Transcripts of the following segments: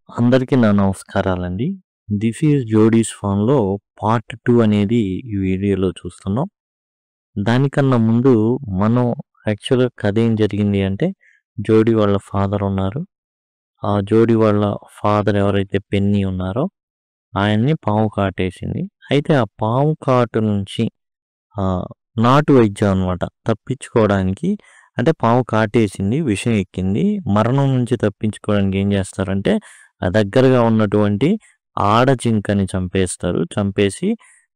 అందరికీ నా నమస్కారాలండి. 'దిస్ ఈజ్ జోడీస్ ఫాన్‌లో' పార్ట్ 2 అనేది ఈ వీడియోలో చూస్తున్నాం. దానికన్నా ముందు మనం యాక్చువల్‌గా కథ ఏం జరిగింది అంటే, జోడీ వాళ్ళ ఫాదర్ ఉన్నారు. ఆ జోడీ వాళ్ళ ఫాదర్ ఎవరైతే పెన్నీ ఉన్నారో, ఆయన్ని పాము కాటేసింది. అయితే ఆ పాము కాటు నుంచి ఆహ్, నాటు వైద్యం అనమాట. తప్పించుకోవడానికి అంటే పాము కాటేసింది, విషం ఎక్కింది. మరణం నుంచి తప్పించుకోవడానికి ఏం చేస్తారంటే, ఆ దగ్గరగా ఉన్నటువంటి ఆడ జింకని చంపేస్తారు. చంపేసి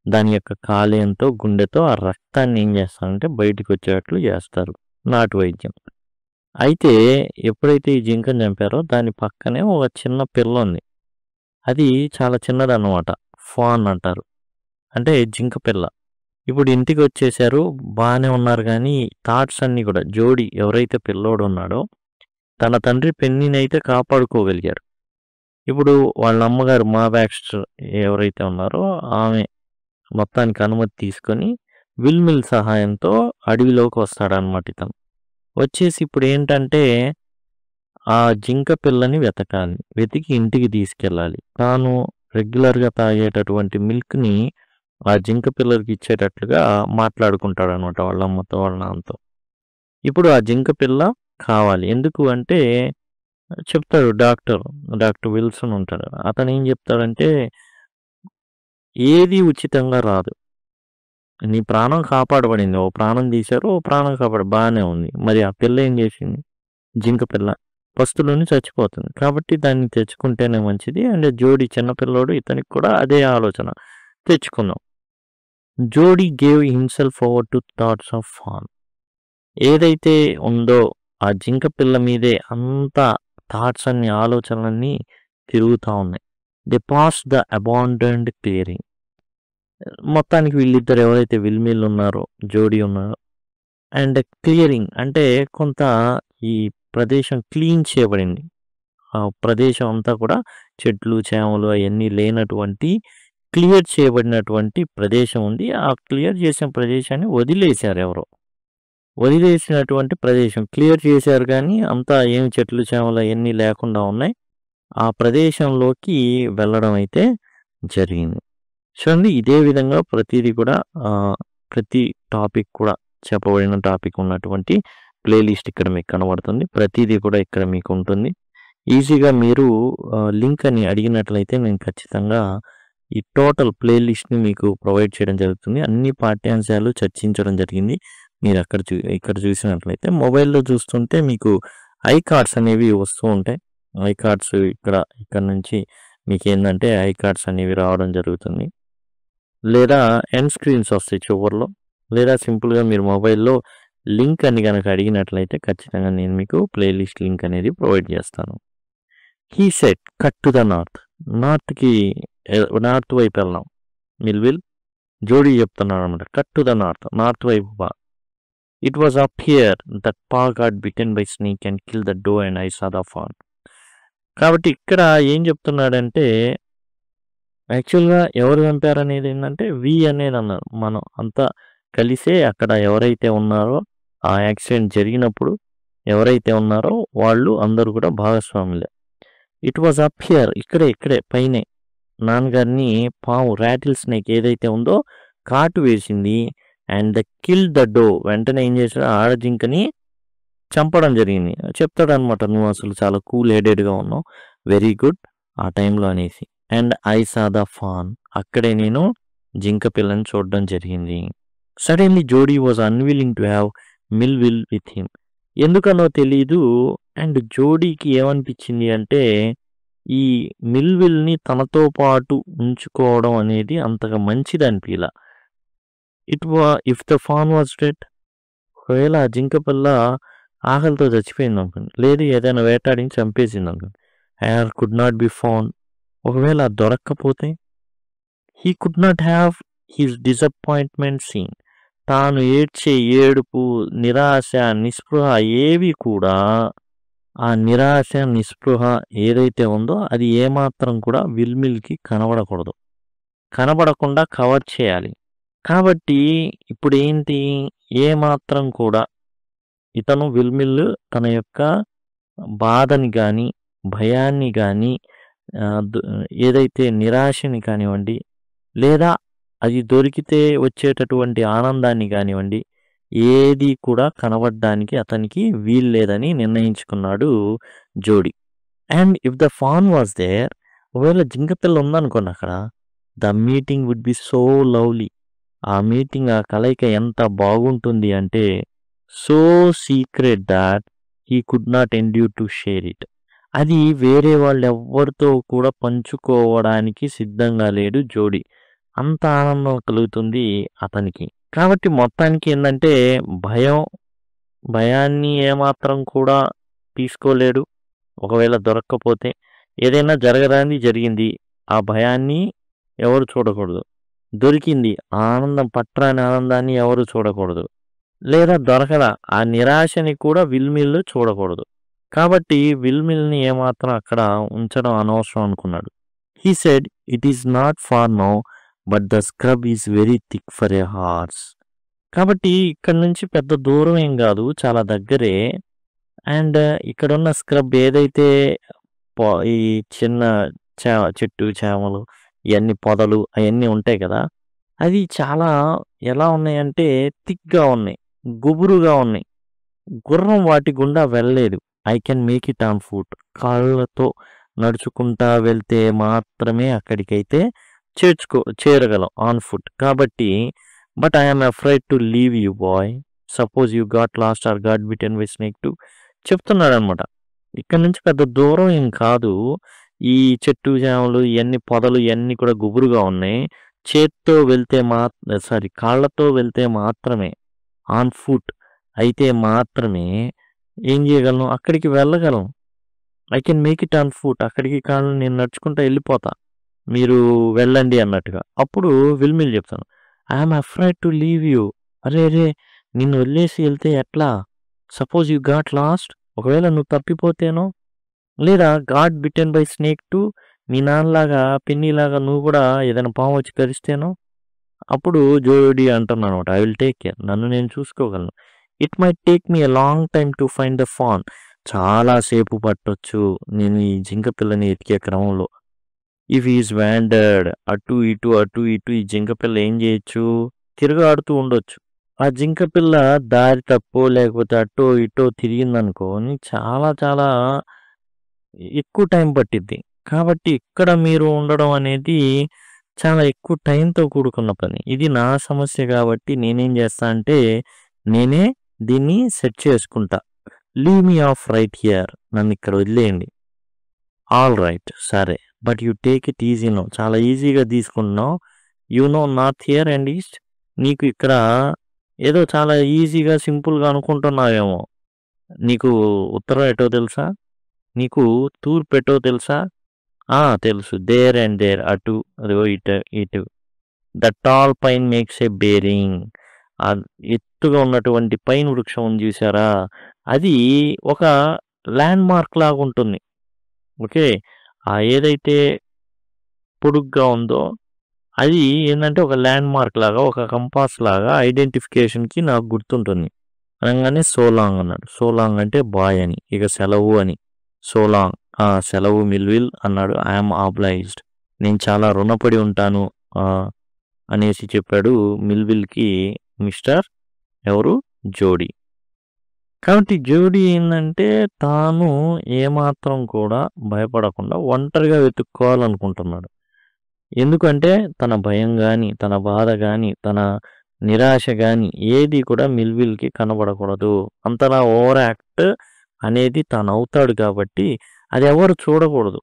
దాని యొక్క కాలేయంతో, గుండెతో ఆ రక్తాన్ని ఏం చేస్తారంటే బయటికొచ్చేటట్లు చేస్తారు. నాటు వైద్యం. అయితే ఎప్పుడైతే ఈ జింకని చంపారో దాని పక్కనే ఒక చిన్న పిల్ల ఉంది. అది చాలా చిన్నదన్నమాట. ఫాన్ అంటారు. అంటే జింక పిల్ల. ఇప్పుడు ఇంటికొచ్చేసారు. బానే ఉన్నారు గానీ, థాట్స్ అన్నీ కూడా జోడీ ఎవరైతే పిల్లోడున్నాడో, తన తండ్రి పెన్నీనైతే కాపాడుకోగలిగారు. ఇప్పుడు వాళ్ళ అమ్మగారు మా బ్యాక్స్టర్ ఎవరైతే ఉన్నారో, ఆమె మొత్తానికి అనుమతి తీసుకొని, విల్ సహాయంతో అడవిలోకి వస్తాడనమాట ఇతను. వచ్చేసి ఇప్పుడేంటంటే, ఆ జింక పిల్లని వెతకాలి. వెతికి ఇంటికి తీసుకెళ్ళాలి. తాను రెగ్యులర్‌గా తాగేటటువంటి మిల్క్‌ని ఆ జింక పిల్లలకి ఇచ్చేటట్లుగా మాట్లాడుకుంటాడనమాట వాళ్ళ అమ్మతో, వాళ్ళ నాన్నతో. ఇప్పుడు ఆ జింక పిల్ల కావాలి. ఎందుకు అంటే చెప్తాడు డాక్టర్ విల్సన్ ఉంటాడు. అతనేం చెప్తాడంటే, ఏది ఉచితంగా రాదు. నీ ప్రాణం కాపాడబడింది. ఓ ప్రాణం తీశారు, ఓ ప్రాణం బానే ఉంది. మరి ఆ పిల్ల ఏం చేసింది? జింక పిల్ల పస్తులుండి చచ్చిపోతుంది. కాబట్టి దాన్ని తెచ్చుకుంటేనే మంచిది. అండ్ జోడీ చిన్న పిల్లోడు ఇతనికి కూడా అదే ఆలోచన. తెచ్చుకుందాం. జోడీ gave himself over to thoughts of fan. ఏదైతే ఉందో ఆ జింక పిల్ల మీదే అంతా థాట్స్ అన్ని ఆలోచనలన్నీ తిరుగుతా ఉన్నాయి. They pass the abandoned clearing. మొత్తానికి వీళ్ళిద్దరు ఎవరైతే విల్మీల్ ఉన్నారో, జోడీ ఉన్నారో అండ్ క్లియరింగ్ అంటే కొంత ఈ ప్రదేశం క్లీన్ చేయబడింది. ఆ ప్రదేశం అంతా కూడా చెట్లు, చేమలు అయన్నీ లేనటువంటి క్లియర్ చేయబడినటువంటి ప్రదేశం ఉంది. ఆ క్లియర్ చేసిన ప్రదేశాన్ని వదిలేశారు ఎవరో. వదిలేసినటువంటి ప్రదేశం క్లియర్ చేశారు గానీ, అంతా ఏమి చెట్లు, చేమలు అయన్నీ లేకుండా ఉన్నాయి. ఆ ప్రదేశంలోకి వెళ్ళడం అయితే జరిగింది. చూడండి ఇదే విధంగా ప్రతీది కూడా ప్రతి టాపిక్ కూడా చెప్పబడిన టాపిక్ ఉన్నటువంటి ప్లేలిస్ట్ ఇక్కడ మీకు కనబడుతుంది. ప్రతీది కూడా ఇక్కడ మీకు ఉంటుంది. ఈజీగా మీరు లింక్ అని అడిగినట్లయితే నేను ఖచ్చితంగా ఈ టోటల్ ప్లేలిస్ట్‌ని మీకు ప్రొవైడ్ చేయడం జరుగుతుంది. అన్ని పాఠ్యాంశాలు చర్చించడం జరిగింది. మీరు ఇక్కడ చూసినట్లయితే మొబైల్‌లో చూస్తుంటే మీకు ఐ కార్డ్స్ అనేవి వస్తూ ఉంటాయి. ఐ కార్డ్స్ ఇక్కడ నుంచి మీకేందంటే ఐ కార్డ్స్ అనేవి రావడం జరుగుతుంది. లేదా ఎండ్ స్క్రీన్స్ వస్తాయి చివర్లో. లేదా సింపుల్‌గా మీరు మొబైల్‌లో లింక్ అని గనక అడిగినట్లయితే ఖచ్చితంగా నేను మీకు ప్లేలిస్ట్ లింక్ అనేది ప్రొవైడ్ చేస్తాను. He said cut to the north. North వైపు వెళ్దాం. మిల్విల్ జోడీ చెప్తున్నాడనమాట. కట్ టు ద నార్త్ వైపు Pa. It was up here that Pa got bitten by snake and kill the doe and I saw the fawn. కాబట్టి ఇక్కడ ఏం చెప్తున్నాడంటే యాక్చువల్‌గా ఎవరు చంపారనేది ఏందంటే వి అనేది అన్నారు. మనం అంతా కలిసే అక్కడ ఎవరైతే ఉన్నారో ఆ యాక్సిడెంట్ జరిగినప్పుడు ఎవరైతే ఉన్నారో వాళ్ళు అందరూ కూడా భాగస్వాములే. ఇట్ వాస్ అప్ హియర్ ఇక్కడే పైనే నాన్నగారిని పాము రాటిల్ స్నేక్ ఏదైతే ఉందో కాటు వేసింది. And the kill the doe వెంటనే ఏం చేశాడు ఆడ జింకని చంపడం జరిగింది. చెప్తాడనమాట నువ్వు అసలు చాలా కూల్ హెడెడ్‌గా ఉన్నావు. వెరీ గుడ్ ఆ టైంలో అనేసి. And I saw the fawn అక్కడే నేను జింక పిల్లని చూడడం జరిగింది. Suddenly Jody was unwilling to have Millwheel with him. ఎందుకనో తెలీదు. అండ్ జోడీకి ఏమనిపించింది అంటే ఈ మిల్విల్‌ని తనతో పాటు ఉంచుకోవడం అనేది అంతగా మంచిది అనిపియలా. If the fawn was dead ఒకవేళ ఆ జింక పిల్ల ఆకలితో చచ్చిపోయిందనుకోండి. లేదు ఏదైనా వేటాడించి చంపేసిందనుకోండి. Hair could not be found. ఒకవేళ అది దొరక్కపోతే he could not have his disappointment seen. తాను ఏడ్చే ఏడుపు, నిరాశ, నిస్పృహ ఏవి కూడా ఆ నిరాశ, నిస్పృహ ఏదైతే ఉందో అది ఏమాత్రం కూడా విల్మిల్‌కి కనబడకూడదు. కనబడకుండా కవర్ చేయాలి. కాబట్టి ఇప్పుడేంటి ఏమాత్రం కూడా ఇతను విల్మిల్ తన యొక్క బాధని గాని, భయాన్ని గాని ఏదైతే నిరాశని కానివ్వండి, లేదా అది దొరికితే వచ్చేటటువంటి ఆనందాన్ని కానివ్వండి, ఏది కూడా కనబడడానికి అతనికి వీల్లేదని నిర్ణయించుకున్నాడు Jody. And if the fawn was there, ఒకవేళ జింకపిల్ల ఉందనుకోండి అక్కడ, the meeting would be so lovely. ఆ మీటింగ్, ఆ కలయిక ఎంత బాగుంటుంది అంటే, so secret that he could not endure to share it. అది వేరే వాళ్ళు ఎవ్వరితో కూడా పంచుకోవడానికి సిద్ధంగా లేడు జోడీ. అంత ఆనందం కలుగుతుంది అతనికి. కాబట్టి మొత్తానికి ఏందంటే భయాన్ని ఏమాత్రం కూడా తీసుకోలేడు. ఒకవేళ దొరక్కపోతే ఏదైనా జరగరానిది జరిగింది. ఆ భయాన్ని ఎవరు చూడకూడదు. దొరికింది ఆనందం, పట్టరాని ఆనందాన్ని ఎవరు చూడకూడదు. లేదా దొరకల ఆ నిరాశని కూడా విల్మిల్ చూడకూడదు. కాబట్టి విల్మిల్ని ఏమాత్రం అక్కడ ఉంచడం అనవసరం అనుకున్నాడు. He said, it is not far now, but the scrub is very thick for a horse. కాబట్టి ఇక్కడ నుంచి పెద్ద దూరం ఏం కాదు, చాలా దగ్గరే. అండ్ ఇక్కడున్న స్క్రబ్ ఏదైతే ఈ చిన్న చెట్టు చేమలు ఇవన్నీ పొదలు అవన్నీ ఉంటాయి కదా, అది చాలా ఎలా ఉన్నాయంటే థిక్గా ఉన్నాయి, గుబురుగా ఉన్నాయి. గుర్రం వాటి గుండా వెళ్ళలేదు. I can make it on foot. కాళ్ళతో నడుచుకుంటా వెళ్తే మాత్రమే అక్కడికైతే చేరగలం ఆన్ ఫుట్. కాబట్టి but I'm afraid to leave you boy, suppose you got lost or got bitten by snake టు చెప్తున్నాడు అనమాట. ఇక్కడ నుంచి పెద్ద దూరం ఏం కాదు. ఈ చెట్టు చేమలు ఇవన్నీ పొదలు ఇవన్నీ కూడా గుబురుగా ఉన్నాయి. చేత్తో వెళ్తే కాళ్ళతో వెళ్తే మాత్రమే, ఆన్ ఫుట్ అయితే మాత్రమే ఏం చేయగలను, అక్కడికి వెళ్ళగలను. I can make it on foot. అక్కడికి కాళ్ళు నేను నడుచుకుంటూ వెళ్ళిపోతా, మీరు వెళ్ళండి అన్నట్టుగా. అప్పుడు విల్మిల్ చెప్తాను, I'm afraid to leave you. అరే నిన్ను వదిలేసి వెళ్తే ఎట్లా, సపోజ్ యూ గాట్ లాస్ట్, ఒకవేళ నువ్వు తప్పిపోతేనో, లేదా got bitten by snake to, మీ నాన్నలాగా పిన్నిలాగా నువ్వు కూడా ఏదైనా పాము వచ్చి కరిస్తేనో. అప్పుడు జోడీ అంటున్నాను అనమాట, ఐ విల్ టేక్ కేర్, నన్ను నేను చూసుకోగలను. It might take me a long time to find the fawn. చాలాసేపు పట్టొచ్చు నేను ఈ జింక పిల్లని ఎతికే క్రమంలో. ఇఫ్ ఈజ్ వ్యాండర్డ్, అటు ఇటు ఈ జింక పిల్ల ఏం చేయొచ్చు, తిరగాడుతూ ఉండొచ్చు. ఆ జింక పిల్ల దారి తప్పో లేకపోతే అటో ఇటో తిరిగిందనుకో, చాలా చాలా ఎక్కువ టైం పట్టిద్ది. కాబట్టి ఇక్కడ మీరు ఉండడం అనేది చాలా ఎక్కువ టైంతో కూడుకున్న పని. ఇది నా సమస్య కాబట్టి నేనేం చేస్తా అంటే, నేనే దీన్ని సెట్ చేసుకుంటా. Leave me off right here, నన్ను ఇక్కడ వదిలేయండి. ఆల్ రైట్, సరే, but you take it easy no, చాలా ఈజీగా తీసుకుంటున్నావు. You know north here and east, నీకు ఇక్కడ ఏదో చాలా ఈజీగా సింపుల్గా అనుకుంటున్నావేమో. నీకు ఉత్తరం ఎటో తెలుసా, నీకు తూర్పు ఎటో తెలుసా? తెలుసు. దేర్ అండ్ దేర్, అటు అదిగో ఇటు. The tall pine makes a bearing. ఆ ఎత్తుగా ఉన్నటువంటి పైన్ వృక్షం ఉంది చూసారా, అది ఒక ల్యాండ్ మార్క్ లాగా ఉంటుంది. ఓకే, ఏదైతే పొడుగ్గా ఉందో అది ఏంటంటే ఒక ల్యాండ్ మార్క్ లాగా, ఒక కంపాస్ లాగా ఐడెంటిఫికేషన్కి నాకు గుర్తుంటుంది. అనగానే సోలాంగ్ అన్నాడు. సోలాంగ్ అంటే బాయ్ అని, ఇక సెలవు అని. సోలాంగ్, సెలవు మిల్విల్ అన్నాడు. ఐఎమ్ ఆబ్లైజ్డ్, నేను చాలా రుణపడి ఉంటాను అనేసి చెప్పాడు మిల్విల్కి మిస్టర్ ఎవరు, జోడీ. కాబట్టి జోడీ ఏంటంటే తాను ఏమాత్రం కూడా భయపడకుండా ఒంటరిగా వెతుక్కోవాలనుకుంటున్నాడు. ఎందుకంటే తన భయం కానీ, తన బాధ కానీ, తన నిరాశ కానీ ఏది కూడా మిల్విల్కి కనబడకూడదు. అంతలా ఓవర్ యాక్ట్ అనేది తను అవుతాడు కాబట్టి అది ఎవరు చూడకూడదు.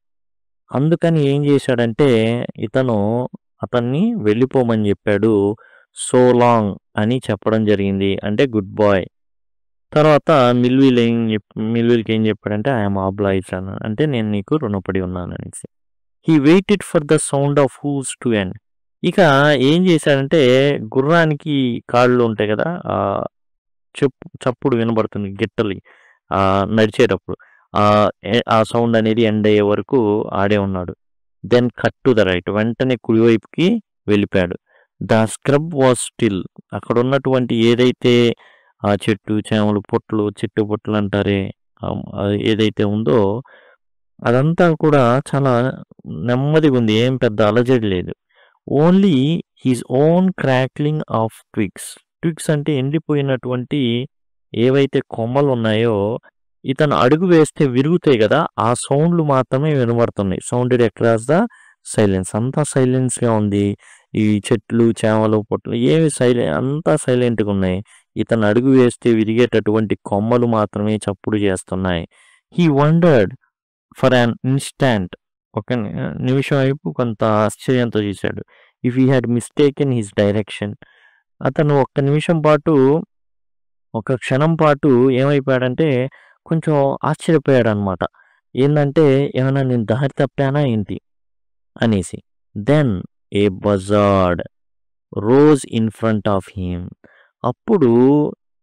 అందుకని ఏం చేశాడంటే అతన్ని వెళ్ళిపోమని చెప్పాడు. సో లాంగ్ అని చెప్పడం జరిగింది, అంటే గుడ్ బాయ్. తర్వాత మిల్విల్కి ఏం చెప్పాడంటే ఐఎమ్ ఆబ్లైజ్డ్ అన్నాడు, అంటే నేను నీకు రుణపడి ఉన్నాను అనేసి. He waited for the sound of hooves to end. ఇక ఏం చేశాడంటే గుర్రానికి కాళ్ళు ఉంటాయి కదా, చప్పుడు వినబడుతుంది గిట్టలి నడిచేటప్పుడు, ఆ సౌండ్ అనేది ఎండ్ అయ్యే వరకు ఆడే ఉన్నాడు. Then cut to the right, వెంటనే కుడివైపుకి వెళ్ళిపోయాడు. The scrub was still. అక్కడ ఉన్నటువంటి ఏదైతే ఆ చెట్టు చేమలు పొట్లు, చెట్టు పొట్లు అంటారే, ఏదైతే ఉందో అదంతా కూడా చాలా నెమ్మదిగా ఉంది, ఏం పెద్ద అలజడి లేదు. Only his own crackling of twigs అంటే ఎండిపోయినటువంటి ఏవైతే కొమ్మలు ఉన్నాయో ఇతను అడుగు వేస్తే విరుగుతాయి కదా, ఆ సౌండ్లు మాత్రమే వినబడుతున్నాయి. Sounded across the silence. అంతా సైలెన్స్గా ఉంది. ఈ చెట్లు చేమలు పొట్లు ఏవి అంతా సైలెంట్గా ఉన్నాయి. ఇతను అడుగు వేస్తే విరిగేటటువంటి కొమ్మలు మాత్రమే చప్పుడు చేస్తున్నాయి. He wondered for an instant. ఒక నిమిషం వైపు కొంత ఆశ్చర్యంతో చూశాడు. If he had mistaken his direction. అతను ఒక్క నిమిషం పాటు, ఒక క్షణం పాటు ఏమైపోయాడంటే కొంచెం ఆశ్చర్యపోయాడు అనమాట. ఏంటంటే ఏమైనా నేను దారి తప్పానా ఏంటి అనేసి. Then a buzzard rose in front of him. అప్పుడు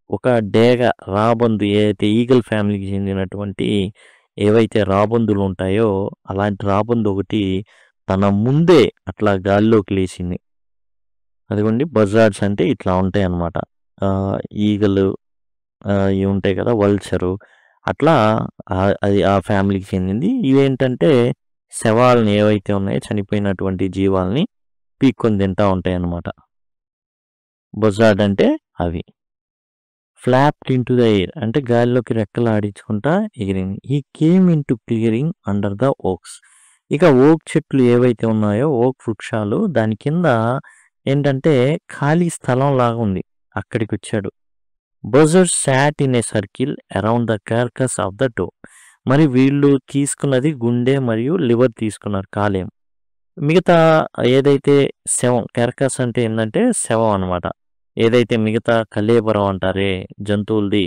ఒక డేగ రాబందు, ఏదైతే ఈగల్ ఫ్యామిలీకి చెందినటువంటి ఏవైతే రాబందులు ఉంటాయో అలాంటి రాబందు ఒకటి తన ముందే అట్లా గాల్లోకి లేచింది. అదిగోండి బజార్డ్స్ అంటే ఇట్లా ఉంటాయి అన్నమాట. ఈగలు ఇవి ఉంటాయి కదా, వల్చరు, అట్లా అది ఆ ఫ్యామిలీకి చెందింది. ఇవేంటంటే శవాలని ఏవైతే ఉన్నాయో చనిపోయినటువంటి జీవాలని పీక్కొని తింటా ఉంటాయి అన్నమాట. బజార్డ్ అంటే అవి. Flapped in to the air అంటే గాలిలోకి రెక్కలు ఆడించుకుంటా ఎగిరింది. He came in to clearing under the oaks. ఇక ఓక్ చెట్లు ఏవైతే ఉన్నాయో, ఓక్ వృక్షాలు, దాని కింద ఏంటంటే ఖాళీ స్థలం లాగా ఉంది, అక్కడికి వచ్చాడు. Buzzard sat in a circle around the carcass of the doe. మరి వీళ్ళు తీసుకున్నది గుండె మరియు లివర్ తీసుకున్నారు, కాలేయం. మిగతా ఏదైతే శవం, కార్కస్ అంటే ఏంటంటే శవం అనమాట, ఏదైతే మిగతా కళేబరం అంటారే జంతువులది,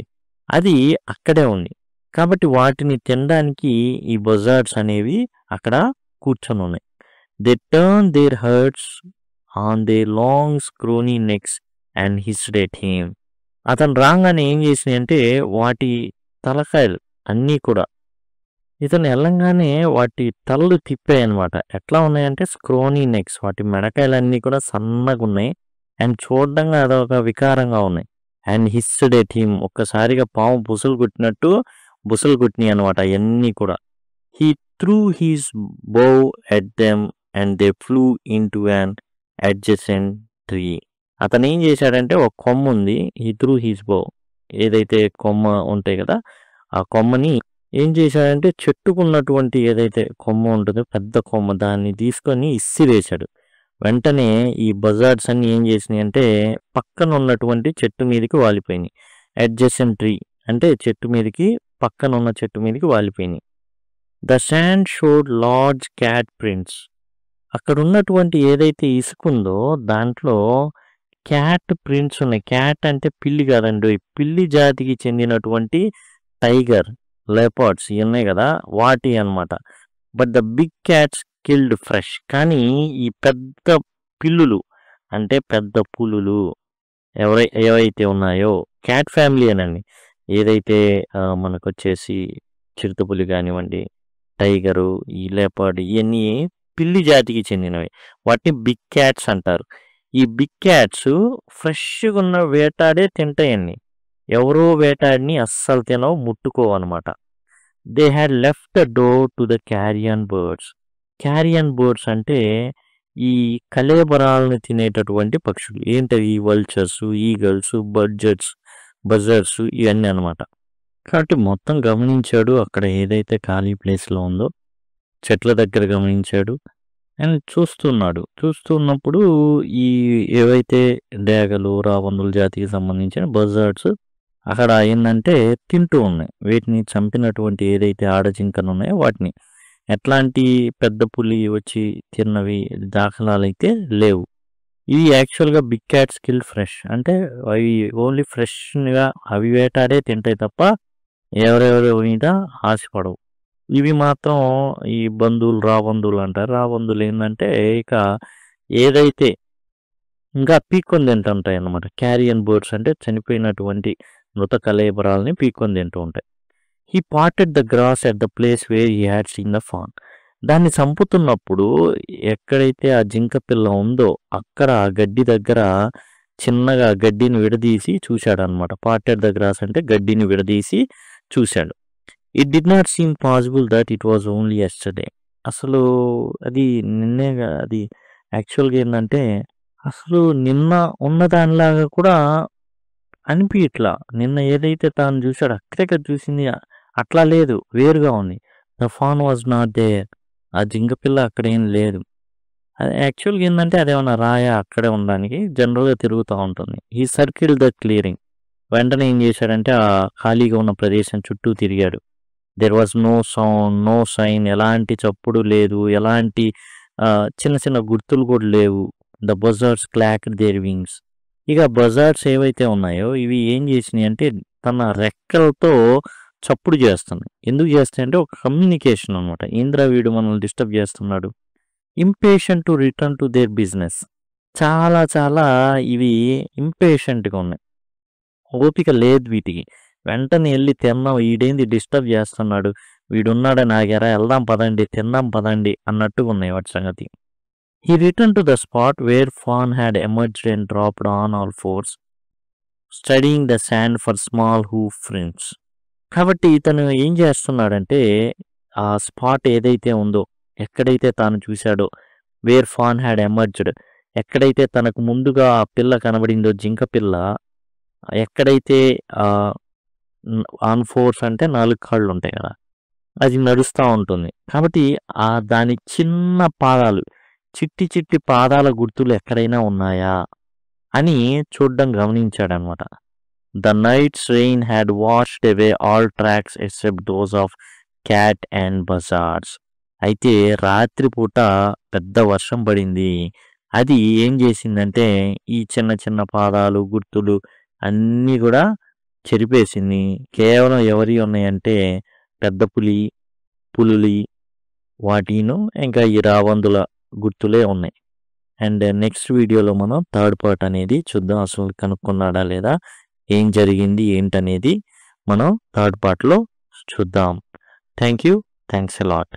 అది అక్కడే ఉంది. కాబట్టి వాటిని తినడానికి ఈ బజార్డ్స్ అనేవి అక్కడ కూర్చొని ఉన్నాయి. They turn their heads on their long scrawny necks and hissed at him. అతను రాగానే ఏం చేసినాయి అంటే వాటి తలకాయలు అన్నీ కూడా ఇతను వెళ్ళంగానే వాటి తలలు తిప్పాయి అనమాట. ఎట్లా ఉన్నాయంటే స్క్రోనీ నెక్స్, వాటి మెడకాయలన్నీ కూడా సన్నగా ఉన్నాయి అండ్ చూడడంగా అదొక వికారంగా ఉన్నాయి. అండ్ హిస్డ్ ఎట్ హిమ్, ఒక్కసారిగా పాము బుసలు కొట్టినట్టు బుసలు కొట్టినాయి అనమాట అవన్నీ కూడా. హీ త్రూ హీస్ బో at them and they flu in to an adjacent tree. అతను ఏం చేశాడంటే ఒక కొమ్మ ఉంది, హీ త్రూ హీస్ బో, ఏదైతే కొమ్మ ఉంటాయి కదా ఆ కొమ్మని ఏం చేశాడంటే చెట్టుకున్నటువంటి ఏదైతే కొమ్మ ఉంటుందో పెద్ద కొమ్మ, దాన్ని తీసుకొని ఇసిరేశాడు. వెంటనే ఈ బజార్డ్స్ అన్ని ఏం చేసినాయి అంటే పక్కన ఉన్నటువంటి చెట్టు మీదకి వాలిపోయినాయి. అడ్జసెంట్ ట్రీ అంటే చెట్టు మీదకి, పక్కన ఉన్న చెట్టు మీదకి వాలిపోయినాయి. The sand showed large cat prints. అక్కడ ఉన్నటువంటి ఏదైతే ఇసుకుందో దాంట్లో క్యాట్ ప్రింట్స్ ఉన్నాయి. క్యాట్ అంటే పిల్లి కాదండి, పిల్లి జాతికి చెందినటువంటి టైగర్, లెపర్డ్స్ ఇవి ఉన్నాయి కదా వాటి అన్నమాట. But the big cats killed fresh. కానీ ఈ పెద్ద పిల్లులు అంటే పెద్ద పులులు ఏవైతే ఉన్నాయో, క్యాట్ ఫ్యామిలీ అనండి, ఏదైతే మనకు వచ్చేసి చిరుతపులి కానివ్వండి, టైగరు, ఈ లేపర్డ్, ఇవన్నీ పిల్లి జాతికి చెందినవి, వాటిని బిగ్ క్యాట్స్ అంటారు. ఈ బిగ్ క్యాట్స్ ఫ్రెష్గా ఉన్న వేటాడే తింటాయండి, ఎవరో వేటాడిని అస్సలు తినవు, ముట్టుకోవు అనమాట. They had left the doe to the carrion birds. Carrion birds అంటే ఈ కళేబరాలను తినేటటువంటి పక్షులు. ఏంటవి? వల్చర్స్, ఈగల్స్, బజర్డ్స్ ఇవన్నీ అనమాట. కాబట్టి మొత్తం గమనించాడు, అక్కడ ఏదైతే ఖాళీ ప్లేస్లో ఉందో చెట్ల దగ్గర గమనించాడు అండ్ చూస్తున్నప్పుడు ఈ ఏవైతే డేగలు, రాబందుల జాతికి సంబంధించిన బజర్డ్స్ అక్కడ ఏంటంటే తింటూ ఉన్నాయి. వీటిని చంపినటువంటి ఏదైతే ఆడజింకలు ఉన్నాయో వాటిని. ఎట్లాంటి పెద్ద పులి వచ్చి తిన్నవి దాఖలాలు అయితే లేవు. ఇవి యాక్చువల్గా బిగ్ క్యాట్స్ కిల్ ఫ్రెష్ అంటే అవి ఓన్లీ ఫ్రెష్గా అవి వేటాడే తింటాయి తప్ప ఎవరెవరి మీద ఆశపడవు. ఇవి మాత్రం ఈ రాబందులు అంటారు. రాబందులు ఏంటంటే ఇక ఏదైతే ఇంకా పీక్కొని తింటుంటాయి అన్నమాట. క్యారియన్ బర్డ్స్ అంటే చనిపోయినటువంటి మృత కళేబరాలని పీక్కొని తింటూ ఉంటాయి. He patted the grass at the place where he had seen the fawn. దాన్ని చంపుతున్నప్పుడు ఎక్కడైతే ఆ జింక పిల్ల ఉందో అక్కడ ఆ గడ్డి దగ్గర చిన్నగా గడ్డిని విడదీసి చూశాడు అనమాట. పాటెడ్ ద గ్రాస్ అంటే గడ్డిని విడదీసి చూశాడు. It did not seem possible that it was only yesterday. అసలు అది అది యాక్చువల్‌గా ఏందంటే, అసలు నిన్న ఉన్న దానిలాగా కూడా అనిపియట్లా. నిన్న ఏదైతే తాను జూసాడో అక్కడే కదా చూసింది. అట్లా లేదు. వేరుగా ఉంది. The fawn was not there. ఆ జింక పిల్ల అక్కడేం లేదు. అది యాక్చువల్‌గా ఏందంటే అదేమన్నా రాయా అక్కడే ఉండడానికి? జనరల్‌గా తిరుగుతా ఉంటుంది. He circled the clearing. వెంటనే ఏం చేశాడంటే ఖాళీగా ఉన్న ప్రదేశం చుట్టూ తిరిగాడు. There was no sound, no sign, ఎలాంటి చప్పుడు లేదు. ఎలాంటి చిన్న చిన్న గుర్తులు కూడా లేవు. The buzzards clacked their wings. ఇక బజార్డ్స్ ఏవైతే ఉన్నాయో ఇవి ఏం చేసినాయంటే తన రెక్కలతో చప్పుడు చేస్తున్నాయి. ఎందుకు చేస్తాయంటే ఒక కమ్యూనికేషన్ అనమాట. ఏందిరా వీడు మనల్ని డిస్టర్బ్ చేస్తున్నాడు. Impatient to return to their business. చాలా చాలా ఇవి ఇంపేషెంట్‌గా ఉన్నాయి. ఓపిక లేదు వీటికి. వెంటనే ఎళ్లి తిందాం ఈడేంది డిస్టర్బ్ చేస్తున్నాడు. వీడున్నాడని ఆగారా ఎళ్దాం పదండి, తిందాం పదండి అన్నట్టుగా ఉన్నాయి వాటి సంగతి. He return to the spot where fawn had emerged and dropped on all fours, studying the sand for small hoof prints. కాబట్టి ఇతను ఏం చేస్తున్నాడంటే ఆ స్పాట్ ఏదైతే ఉందో, ఎక్కడైతే తాను చూశాడో, వేర్ ఫాన్ హ్యాడ్ ఎమర్జ్డ్, ఎక్కడైతే తనకు ముందుగా ఆ పిల్ల కనబడిందో జింక పిల్ల, ఎక్కడైతే ఆహ్, ఆన్ ఫోర్స్ అంటే 4 కాళ్ళు ఉంటాయి కదా! అది నడుస్తా ఉంటుంది. కాబట్టి దాని చిన్న పాదాలు, చిట్టి చిట్టి పాదాల గుర్తులు ఎక్కడైనా ఉన్నాయా అని చూడ్డం గమనించాడనమాట. The night's rain had washed away all tracks except those of cat and buzzards. అయితే రాత్రిపూట పెద్ద వర్షం పడింది. అది ఏం చేసిందంటే ఈ చిన్న చిన్న పాదాలు, గుర్తులు అన్నీ కూడా చెరిపేసింది. కేవలం ఎవరియి ఉన్నాయంటే పెద్ద పులి, పులులి వాటిను ఇంకా ఈ రాబందుల గుర్తులే ఉన్నాయి. అండ్ నెక్స్ట్ వీడియోలో మనం థర్డ్ పార్ట్ అనేది చూద్దాం. అసలు కనుక్కున్నాడా లేదా? ఏం జరిగింది ఏంటనేది మనం థర్డ్ పార్ట్‌లో చూద్దాం. Thank you. Thanks a lot.